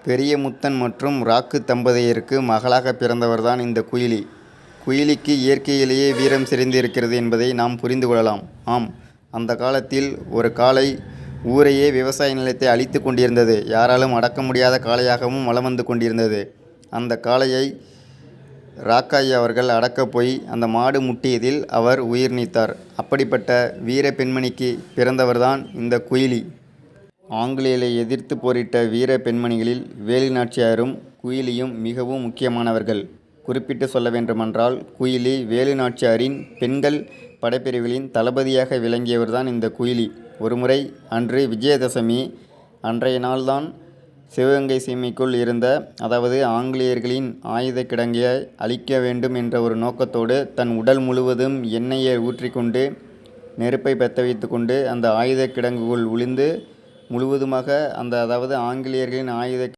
பெரியமுத்தன் மற்றும் ராக்கு தம்பதியருக்கு மகளாக பிறந்தவர்தான் இந்த குயிலி. குயிலிக்கு இயற்கையிலேயே வீரம் செறிந்திருக்கிறது என்பதை நாம் புரிந்து கொள்ளலாம். ஆம், அந்த காலத்தில் ஒரு காளை ஊரையே விவசாய நிலத்தை அழித்து கொண்டிருந்தது. யாராலும் அடக்க முடியாத காளையாகவும் வலம் வந்து கொண்டிருந்தது. அந்த காளையை ராக்காயி அவர்கள் அடக்கப் போய் அந்த மாடு முட்டியதில் அவர் உயிர் நீத்தார். அப்படிப்பட்ட வீர பெண்மணிக்கு பிறந்தவர்தான் இந்த குயிலி. ஆங்கிலேயரை எதிர்த்து போரிட்ட வீர பெண்மணிகளில் வேலு நாச்சியாரும் குயிலியும் மிகவும் முக்கியமானவர்கள். குறிப்பிட்டு சொல்ல வேண்டுமென்றால், குயிலி வேலு நாச்சியாரின் பெண்கள் படைப்பிரிவுகளின் தளபதியாக விளங்கியவர்தான் இந்த குயிலி. ஒருமுறை அன்று விஜயதசமி அன்றைய நாள்தான் சிவகங்கை சீமைக்குள் இருந்த, அதாவது ஆங்கிலேயர்களின் ஆயுத கிடங்கை அழிக்க வேண்டும் என்ற ஒரு நோக்கத்தோடு தன் உடல் முழுவதும் எண்ணெயை ஊற்றிக்கொண்டு நெருப்பை பற்ற வைத்து கொண்டு அந்த ஆயுத கிடங்குக்குள் விழுந்து முழுவதுமாக அதாவது ஆங்கிலேயர்களின் ஆயுத